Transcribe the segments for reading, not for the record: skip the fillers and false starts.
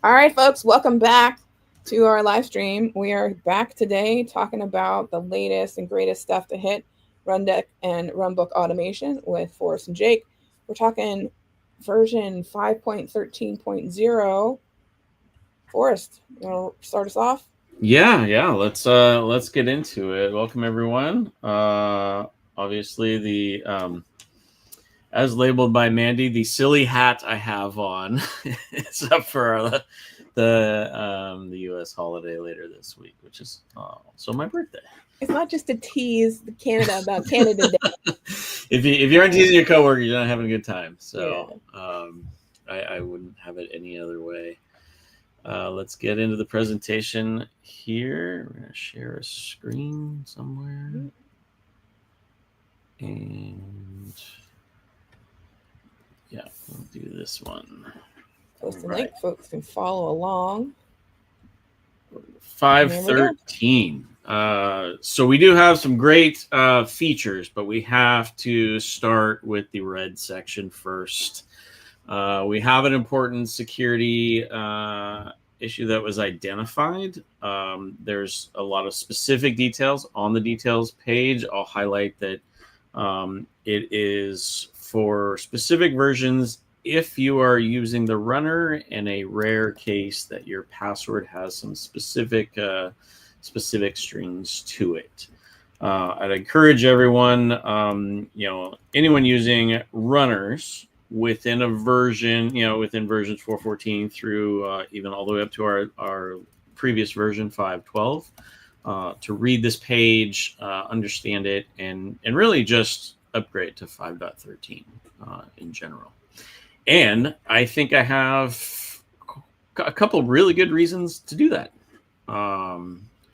All right, folks, welcome back to our live stream. We are back today talking about the latest and greatest stuff to hit Rundeck and Runbook automation with Forrest and Jake. We're talking version 5.13.0. Forrest, you want to start us off? Yeah. Let's get into it. Welcome everyone. Obviously the as labeled by Mandy, the silly hat I have on is up for the U.S. holiday later this week, which is also my birthday. It's not just to tease Canada about Canada Day. If you aren't teasing your coworker, you're not having a good time. Yeah. So I wouldn't have it any other way. Let's get into the presentation here. We're going to share a screen somewhere. And yeah, we'll do this one. Post a link, folks can follow along. 513. So we do have some great features, but we have to start with the red section first. We have an important security issue that was identified. There's a lot of specific details on the details page. I'll highlight that it is for specific versions if you are using the runner, in a rare case that your password has some specific strings to it. I'd encourage everyone, anyone using runners within a version, within versions 4.14 through even all the way up to our previous version 5.12, to read this page, understand it, and really just upgrade to 5.13 in general. And I think I have a couple really good reasons to do that. So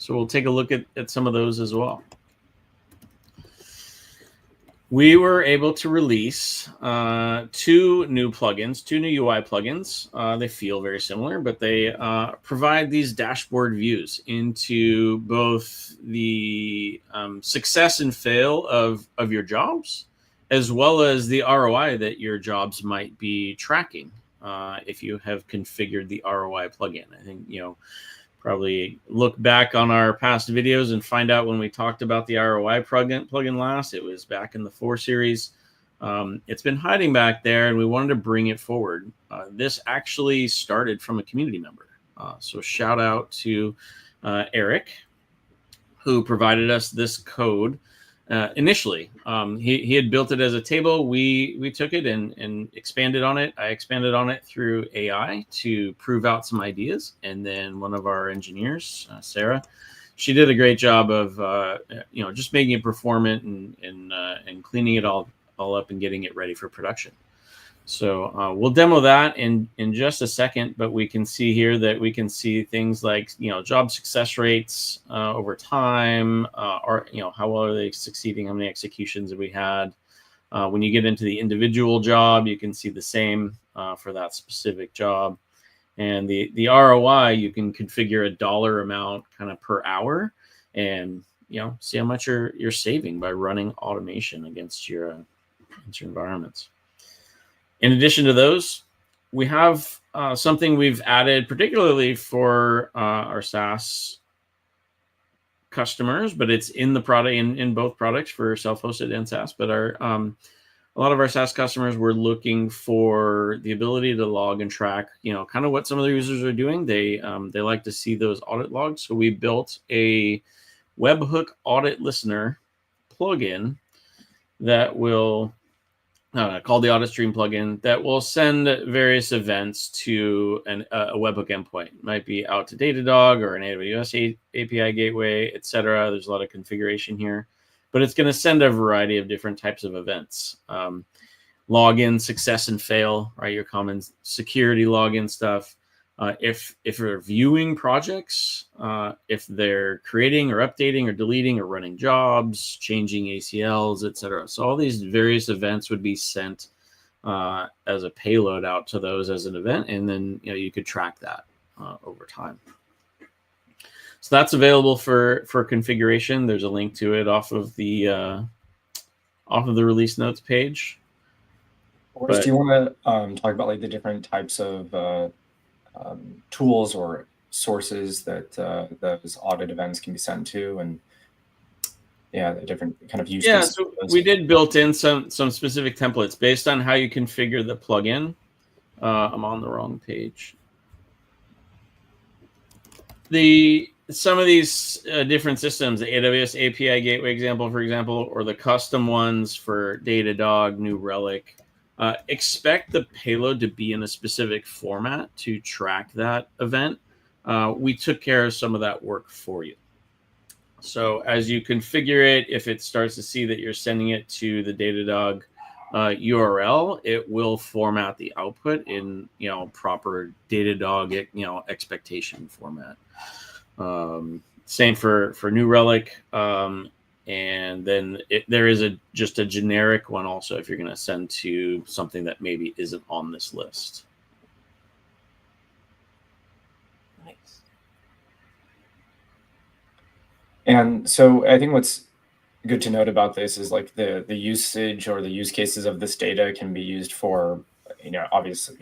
we'll take a look at some of those as well. We were able to release two new plugins, two new UI plugins. They feel very similar, but they provide these dashboard views into both the success and fail of your jobs, as well as the ROI that your jobs might be tracking if you have configured the ROI plugin. I think, probably look back on our past videos and find out when we talked about the ROI plugin last. It was back in the 4 series. It's been hiding back there, and we wanted to bring it forward. This actually started from a community member. So shout out to Eric, who provided us this code. Initially, he had built it as a table. We took it and expanded on it. I expanded on it through AI to prove out some ideas. And then one of our engineers, Sarah, she did a great job of just making it performant and cleaning it all up and getting it ready for production. So we'll demo that in just a second, but we can see here that we can see things like, job success rates over time, or, how well are they succeeding, how many executions have we had. When you get into the individual job, you can see the same for that specific job. And the ROI, you can configure a dollar amount kind of per hour and, see how much you're saving by running automation against your environments. In addition to those, we have something we've added particularly for our SaaS customers, but it's in the product in both products for self-hosted and SaaS. But a lot of our SaaS customers were looking for the ability to log and track, kind of what some of the users are doing. They like to see those audit logs. So we built a webhook audit listener plugin that will called the Audit Stream plugin that will send various events to a webhook endpoint. It might be out to Datadog or an AWS API gateway, etc. There's a lot of configuration here, but it's going to send a variety of different types of events. Login, success and fail, right? Your common security login stuff. If they're viewing projects, if they're creating or updating or deleting or running jobs, changing ACLs, etc. So all these various events would be sent as a payload out to those as an event, and then you could track that over time. So that's available for configuration. There's a link to it off of the release notes page. Forrest, do you want to talk about like the different types of tools or sources that those audit events can be sent to, and the different kind of use cases. So we did built in some specific templates based on how you configure the plugin. I'm on the wrong page. Some of these different systems, the AWS API Gateway example, for example, or the custom ones for Datadog, New Relic, expect the payload to be in a specific format to track that event. We took care of some of that work for you. So as you configure it, if it starts to see that you're sending it to the Datadog URL, it will format the output in proper Datadog expectation format. Same for New Relic, and then there is just a generic one also if you're going to send to something that maybe isn't on this list. Nice. And so I think what's good to note about this is like the usage or the use cases of this data can be used for obviously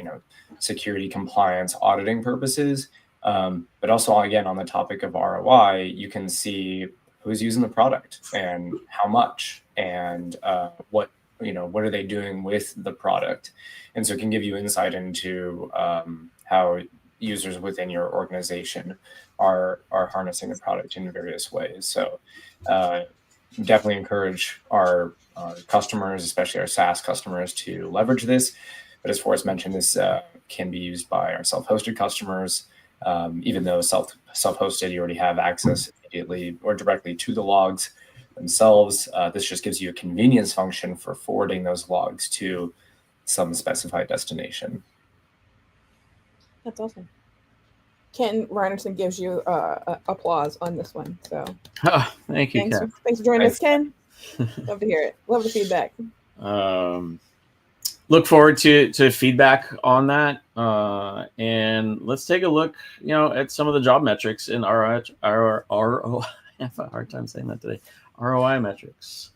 security, compliance, auditing purposes, but also again on the topic of ROI, you can see who's using the product and how much and what are they doing with the product, and so it can give you insight into how users within your organization are harnessing the product in various ways. So definitely encourage our customers, especially our SaaS customers, to leverage this. But as Forrest mentioned, this can be used by our self-hosted customers. Even though self-hosted, you already have access immediately or directly to the logs themselves. This just gives you a convenience function for forwarding those logs to some specified destination. That's awesome. Ken Reinerson gives you applause on this one. So thank you, Ken. Thanks for joining us, Ken. Love to hear it. Love the feedback. Look forward to feedback on that. And let's take a look, at some of the job metrics in our I have a hard time saying that today. ROI metrics.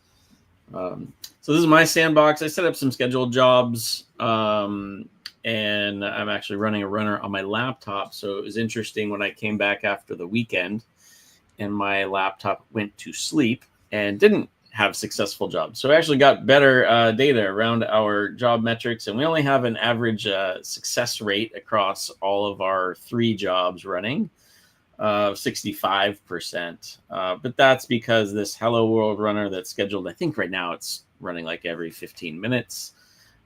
So this is my sandbox. I set up some scheduled jobs, and I'm actually running a runner on my laptop. So it was interesting when I came back after the weekend and my laptop went to sleep and didn't have successful jobs. So I actually got better data around our job metrics, and we only have an average success rate across all of our 3 jobs running of 65%. But that's because this Hello World runner that's scheduled, I think right now it's running like every 15 minutes,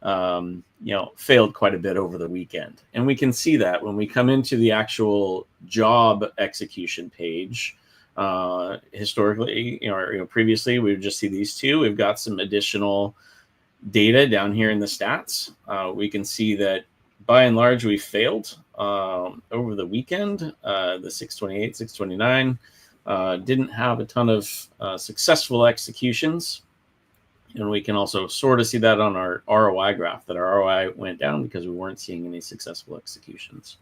failed quite a bit over the weekend. And we can see that when we come into the actual job execution page. Historically, previously, we would just see these 2. We've got some additional data down here in the stats. We can see that by and large, we failed over the weekend. The 628, 629 didn't have a ton of successful executions. And we can also sort of see that on our ROI graph, that our ROI went down because we weren't seeing any successful executions.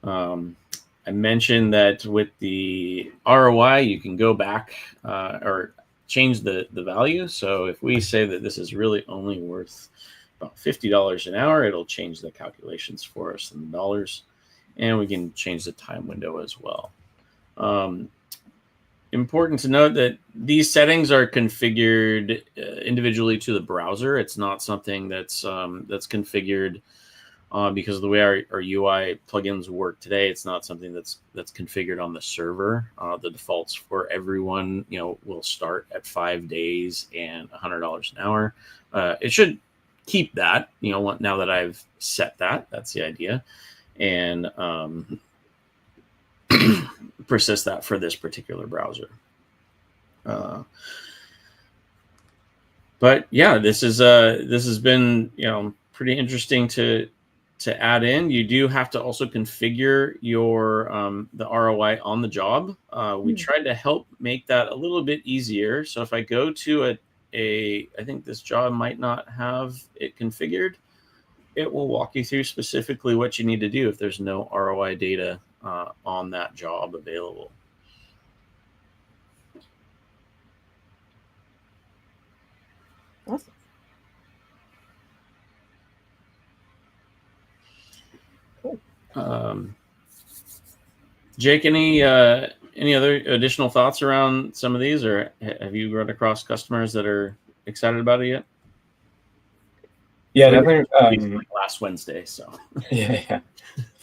I mentioned that with the ROI, you can go back or change the value. So if we say that this is really only worth about $50 an hour, it'll change the calculations for us in dollars. And we can change the time window as well. Important to note that these settings are configured individually to the browser. It's not something that's configured because of the way our UI plugins work today. It's not something that's configured on the server. The defaults for everyone, will start at 5 days and $100 an hour. It should keep that, now that I've set that. That's the idea, and persist that for this particular browser. But yeah, this has been pretty interesting to add in. You do have to also configure your the ROI on the job. We tried to help make that a little bit easier. So if I go to I think this job might not have it configured, it will walk you through specifically what you need to do if there's no ROI data on that job available. Awesome. Cool. Jake, any other additional thoughts around some of these, or have you run across customers that are excited about it yet? Yeah, definitely. Like last Wednesday, so Yeah.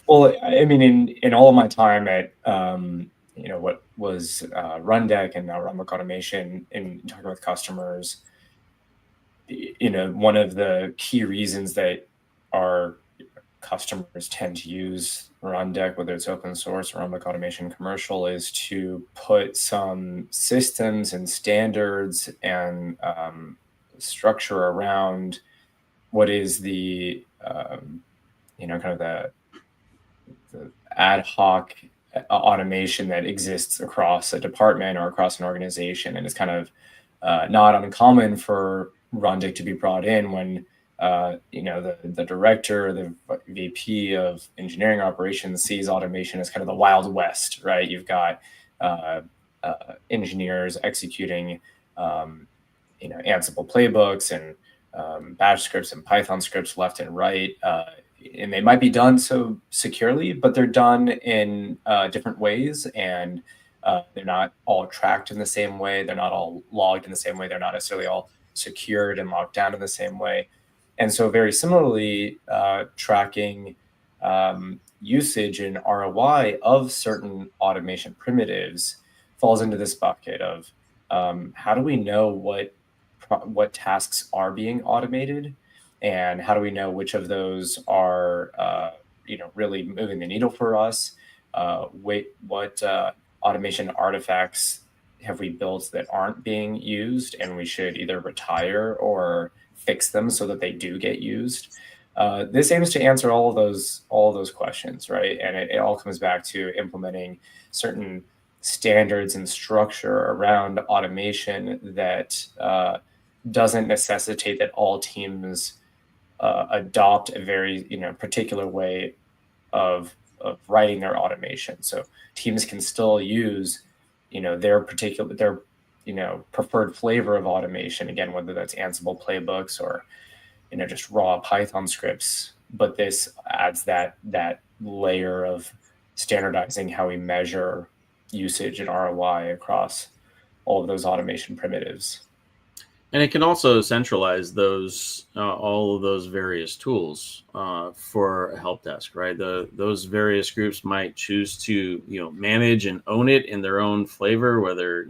Well, I mean, in all of my time at what was Rundeck and now Runbook Automation, in talking with customers, one of the key reasons that our customers tend to use Rundeck, whether it's open source or Runbook Automation commercial, is to put some systems and standards and structure around what is the kind of the ad hoc automation that exists across a department or across an organization, and it's kind of not uncommon for Rundick to be brought in when the director, the VP of engineering operations sees automation as kind of the Wild West, right? You've got engineers executing Ansible playbooks and Bash scripts and Python scripts left and right. And they might be done so securely, but they're done in different ways, and they're not all tracked in the same way. They're not all logged in the same way. They're not necessarily all secured and locked down in the same way. And so very similarly, tracking usage and ROI of certain automation primitives falls into this bucket of how do we know what tasks are being automated, and how do we know which of those are really moving the needle for us? What automation artifacts have we built that aren't being used, and we should either retire or fix them so that they do get used? This aims to answer all of those questions, right? And it all comes back to implementing certain standards and structure around automation that doesn't necessitate that all teams adopt a very particular way of writing their automation. So teams can still use their preferred flavor of automation, again, whether that's Ansible playbooks or just raw Python scripts. But this adds that layer of standardizing how we measure usage and ROI across all of those automation primitives. And it can also centralize those all of those various tools for a help desk, right? Those various groups might choose to manage and own it in their own flavor, whether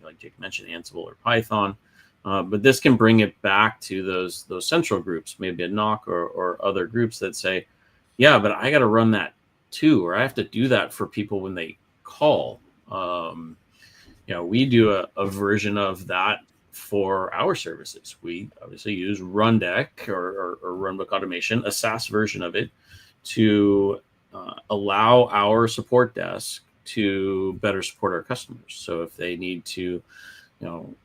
like Jake mentioned, Ansible or Python. But this can bring it back to those central groups, maybe a NOC or other groups that say, yeah, but I got to run that too, or I have to do that for people when they call. We do a version of that for our services. We obviously use Rundeck or Runbook Automation, a SaaS version of it, to allow our support desk to better support our customers. So if they need to,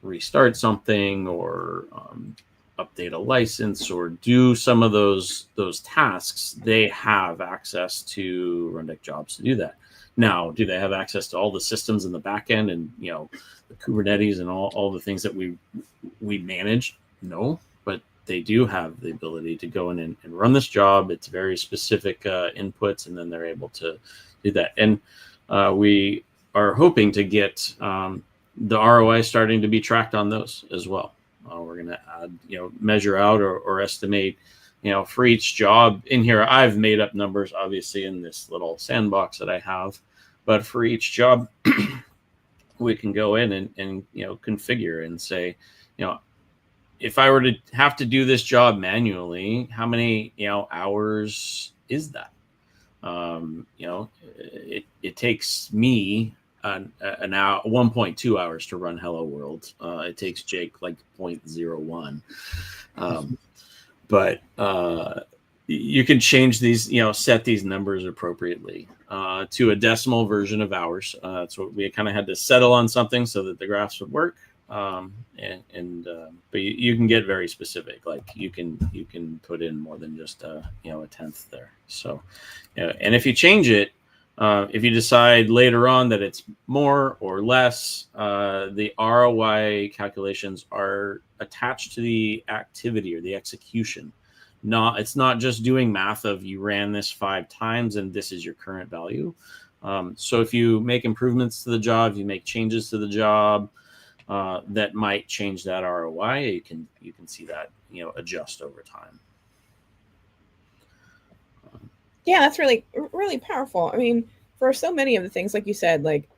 restart something or update a license or do some of those tasks, they have access to Rundeck jobs to do that. Now, do they have access to all the systems in the back end and the Kubernetes and all the things that we manage? No, but they do have the ability to go in and run this job. It's very specific inputs, and then they're able to do that. And we are hoping to get the ROI starting to be tracked on those as well. We're going to add, measure out or estimate, for each job in here. I've made up numbers, obviously, in this little sandbox that I have, but for each job, we can go in and configure and say, if I were to have to do this job manually, how many hours is that? It takes me an hour, 1.2 hours to run Hello World. It takes Jake like 0.01. But you can change these, set these numbers appropriately to a decimal version of hours. That's what we kind of had to settle on, something so that the graphs would work. But you can get very specific. Like you can put in more than just a tenth there. So, and if you change it, if you decide later on that it's more or less, the ROI calculations are attached to the activity or the execution. It's not just doing math of you ran this 5 times and this is your current value. So if you make improvements to the job, if you make changes to the job that might change that ROI, you can see that adjust over time. Yeah, that's really really powerful. I mean, for so many of the things, like you said, like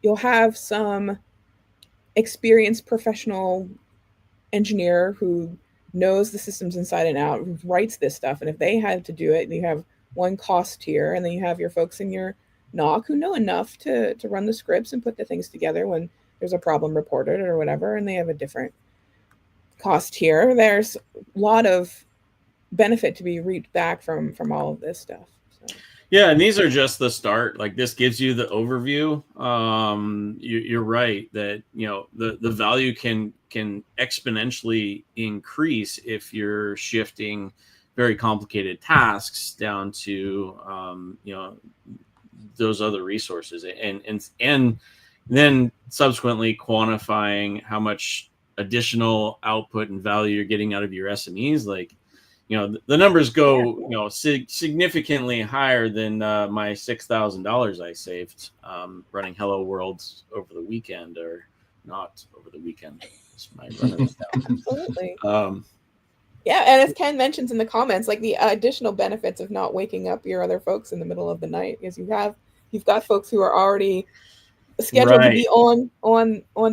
you'll have some experienced professional engineer who knows the systems inside and out, who writes this stuff. And if they had to do it, you have one cost tier, and then you have your folks in your NOC who know enough to run the scripts and put the things together when there's a problem reported or whatever, and they have a different cost tier. There's a lot of benefit to be reaped back from all of this stuff. So. Yeah, and these are just the start. Like this gives you the overview. You're right that the value can exponentially increase if you're shifting very complicated tasks down to those other resources, and then subsequently quantifying how much additional output and value you're getting out of your SMEs. Like the numbers go significantly higher than my $6,000 I saved running Hello World over the weekend, or not over the weekend. My runner was down. Absolutely. Yeah, and as Ken mentions in the comments, like the additional benefits of not waking up your other folks in the middle of the night, because you've got folks who are already scheduled to be on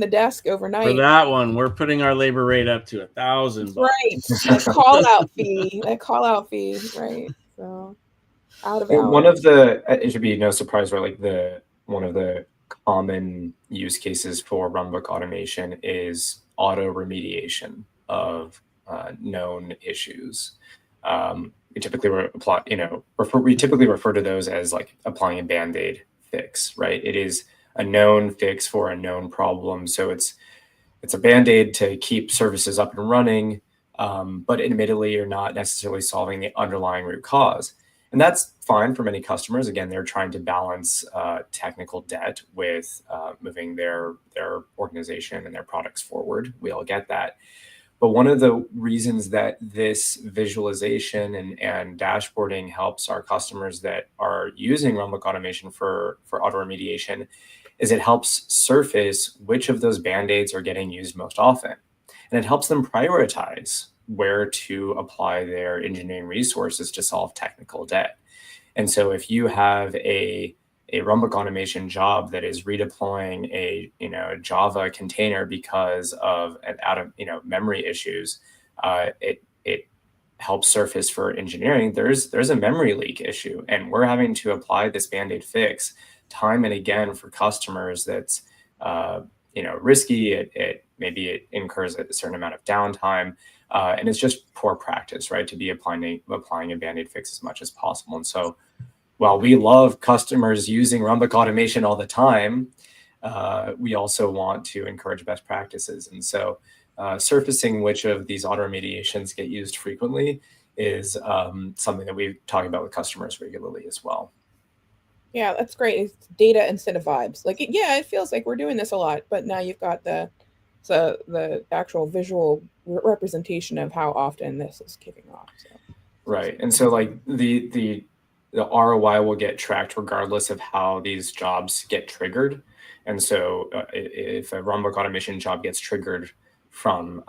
the desk overnight. For that one, we're putting our labor rate up to $1,000. Right, that call out fee, right? So out of hours. One of the, it should be no surprise, right? Like one of the common use cases for Runbook automation is auto remediation of known issues. We typically we typically refer to those as like applying a Band-Aid fix, right? It is a known fix for a known problem. So it's a Band-Aid to keep services up and running, but admittedly, you're not necessarily solving the underlying root cause. And that's fine for many customers. Again, they're trying to balance technical debt with moving their organization and their products forward. We all get that. But one of the reasons that this visualization and dashboarding helps our customers that are using Runbook automation for auto remediation is it helps surface which of those Band-Aids are getting used most often. And it helps them prioritize where to apply their engineering resources to solve technical debt. And so if you have a Runbook automation job that is redeploying a Java container because of memory issues, it helps surface for engineering. There's a memory leak issue, and we're having to apply this Band-Aid fix time and again for customers. That's risky. Maybe it incurs a certain amount of downtime, and it's just poor practice, right? To be applying a Band-Aid fix as much as possible. And so, while we love customers using Runbook automation all the time, we also want to encourage best practices. And so surfacing which of these auto remediations get used frequently is something that we talk about with customers regularly as well. Yeah, that's great. It's data instead of vibes. Like, it feels like we're doing this a lot, but now you've got the actual visual representation of how often this is kicking off. So. Right. And so like the ROI will get tracked regardless of how these jobs get triggered. And so if a Runbook automation job gets triggered from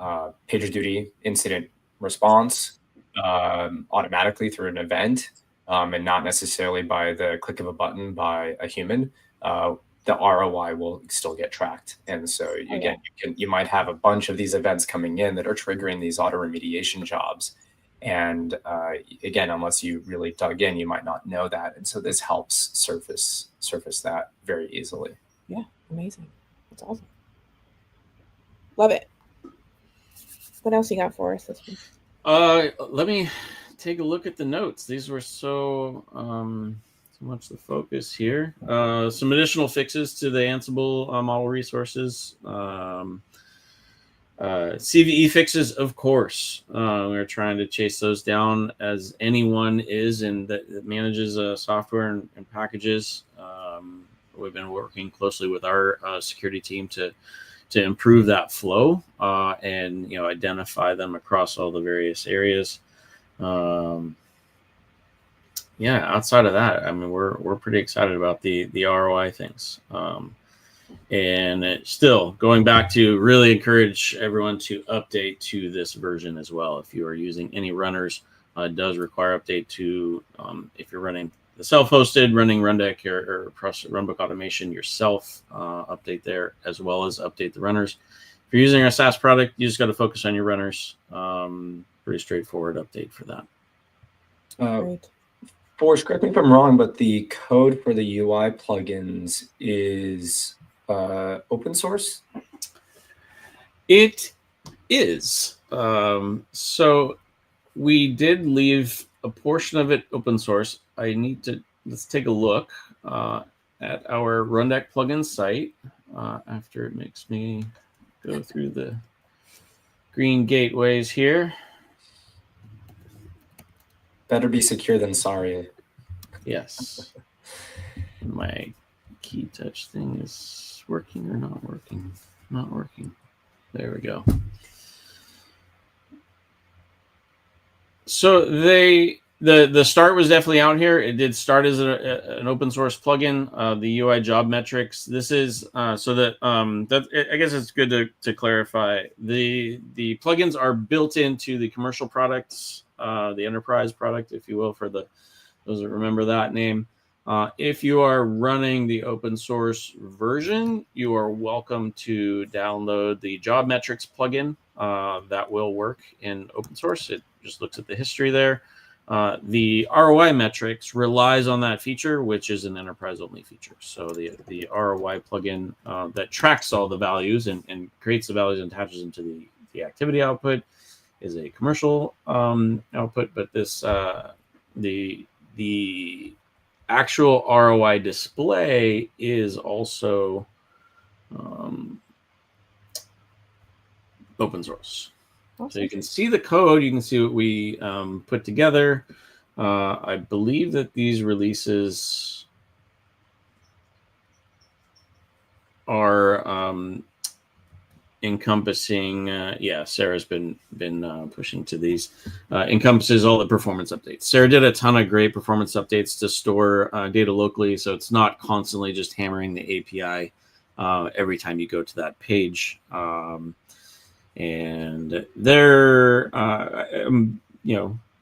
PagerDuty incident response automatically through an event and not necessarily by the click of a button by a human, the ROI will still get tracked. And so you might have a bunch of these events coming in that are triggering these auto remediation jobs. And again, unless you really dug in, you might not know that. And so this helps surface that very easily. Yeah, amazing. That's awesome. Love it. What else you got for us this week? Let me take a look at the notes. These were so much the focus here. Some additional fixes to the Ansible model resources. CVE fixes, of course. We're trying to chase those down as anyone is and that manages software and packages. We've been working closely with our security team to improve that flow and identify them across all the various areas. yeah, outside of that, I mean, we're pretty excited about the ROI things. And still going back to really encourage everyone to update to this version as well. If you are using any runners, it does require update to if you're running the self-hosted, running Rundeck or Runbook automation yourself, update there as well as update the runners. If you're using our SaaS product, you just got to focus on your runners. Pretty straightforward update for that. Great. Forrest, correct me if I'm wrong, but the code for the UI plugins is open source? It is. So we did leave a portion of it open source. Let's take a look at our Rundeck plugin site after it makes me go through the green gateways here. Better be secure than sorry. Yes. My key touch thing is working or not working? Not working. There we go. So the start was definitely out here. It did start as an open source plugin. The UI job metrics. This is so that I guess it's good to clarify. The plugins are built into the commercial products, the enterprise product, if you will, for those that remember that name. If you are running the open source version, you are welcome to download the job metrics plugin. That will work in open source. It just looks at the history there. The ROI metrics relies on that feature, which is an enterprise only feature. So the ROI plugin that tracks all the values and creates the values and attaches them to the activity output is a commercial output, but this the actual ROI display is also open source. Awesome. So you can see the code, you can see what we put together. I believe that these releases are encompassing, Sarah's been pushing to these, encompasses all the performance updates. Sarah did a ton of great performance updates to store data locally, so it's not constantly just hammering the API every time you go to that page. And there,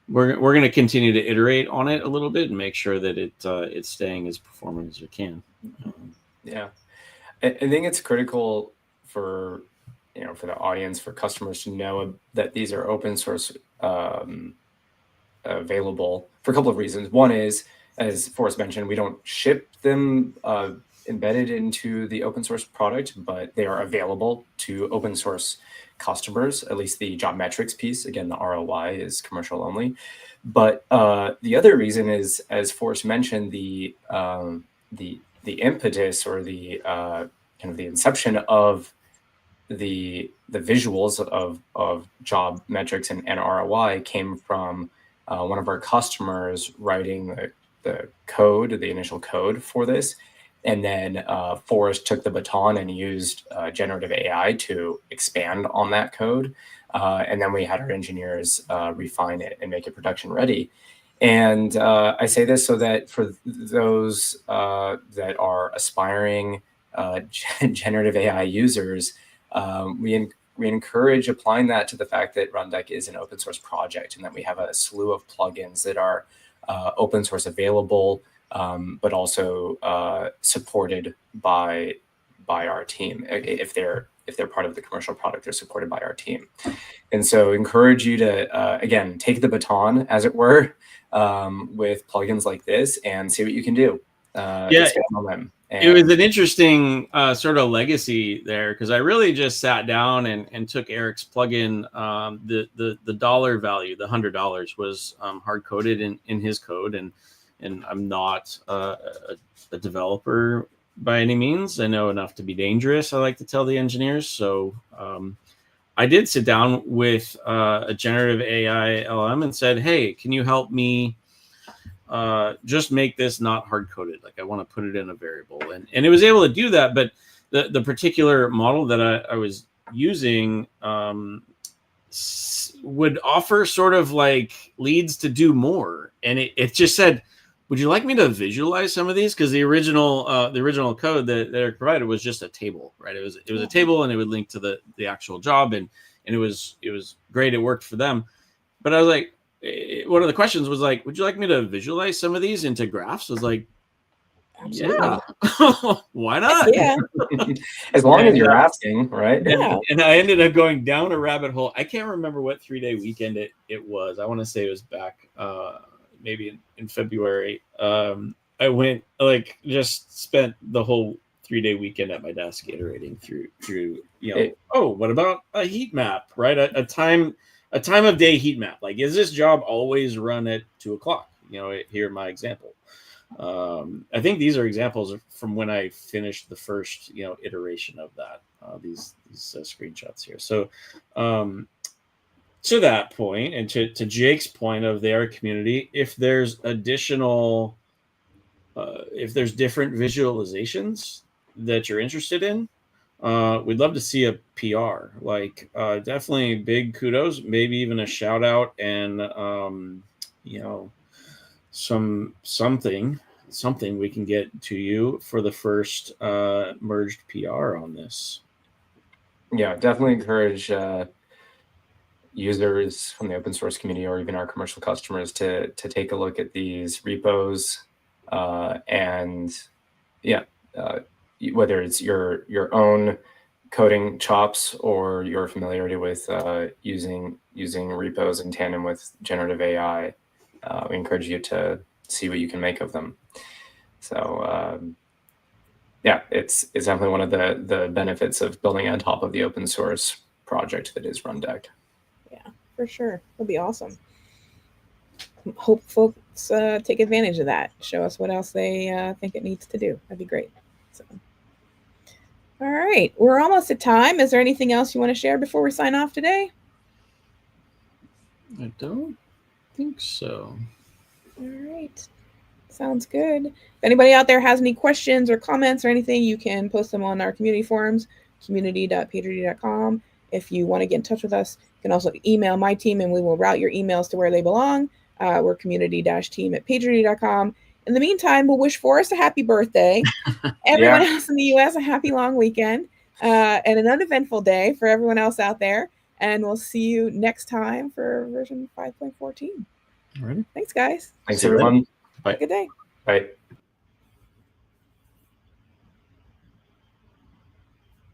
we're going to continue to iterate on it a little bit and make sure that it's staying as performant as it can. Yeah, I think it's critical for the audience, for customers to know that these are open source available for a couple of reasons. One is, as Forrest mentioned, we don't ship them embedded into the open source product, but they are available to open source customers, at least the job metrics piece. Again, the ROI is commercial only. But the other reason is, as Forrest mentioned, the impetus or the kind of the inception of the visuals of job metrics and ROI came from one of our customers writing the code, the initial code for this. And then Forrest took the baton and used generative AI to expand on that code. And then we had our engineers refine it and make it production ready. And I say this so that for those that are aspiring generative AI users, we encourage applying that to the fact that Rundeck is an open source project and that we have a slew of plugins that are open source available, but also supported by our team. If they're part of the commercial product, they're supported by our team. And so encourage you to, again, take the baton, as it were, with plugins like this and see what you can do. Expand on them. It was an interesting sort of legacy there, because I really just sat down and took Eric's plugin. The dollar value, the $100, was hard coded in his code, and I'm not a developer by any means. I know enough to be dangerous, I like to tell the engineers. So I did sit down with a generative AI LM and said, hey, can you help me just make this not hard coded? Like, I want to put it in a variable, and it was able to do that. But the particular model that I was using would offer sort of like leads to do more, and it just said, would you like me to visualize some of these? Because the original code that Eric provided was just a table, right? It was a table, and it would link to the actual job, and it was great. It worked for them. But I was like, one of the questions was like, would you like me to visualize some of these into graphs? I was like, Absolutely. yeah, why not? Yeah. As long as you're asking, right? Yeah. And I ended up going down a rabbit hole. I can't remember what 3-day weekend it was. I want to say it was back maybe in February. I went just spent the whole 3-day weekend at my desk iterating through what about a heat map, right? A time of day heat map. Like, is this job always run at 2:00? Here my example. I think these are examples from when I finished the first iteration of that. These screenshots here. So to that point, and to Jake's point of their community, if there's additional, if there's different visualizations that you're interested in, we'd love to see a PR. Like, definitely big kudos, maybe even a shout out, and something we can get to you for the first merged PR on this. Yeah, definitely encourage users from the open source community, or even our commercial customers, to take a look at these repos, and whether it's your own coding chops or your familiarity with using repos in tandem with generative AI. We encourage you to see what you can make of them. So it's definitely one of the benefits of building on top of the open source project that is Rundeck. Yeah, for sure. It'll be awesome. Hope folks take advantage of that. Show us what else they think it needs to do. That'd be great. So, all right, we're almost at time. Is there anything else you want to share before we sign off today? I don't think so. All right. Sounds good. If anybody out there has any questions or comments or anything, you can post them on our community forums, community.pagerduty.com. If you want to get in touch with us, you can also email my team, and we will route your emails to where they belong. We're community-team@pagerduty.com. In the meantime, we'll wish Forrest a happy birthday. Everyone else in the U.S. a happy long weekend, and an uneventful day for everyone else out there. And we'll see you next time for version 5.14. All right. Thanks, guys. Thanks, everyone. Bye. Good day. Bye.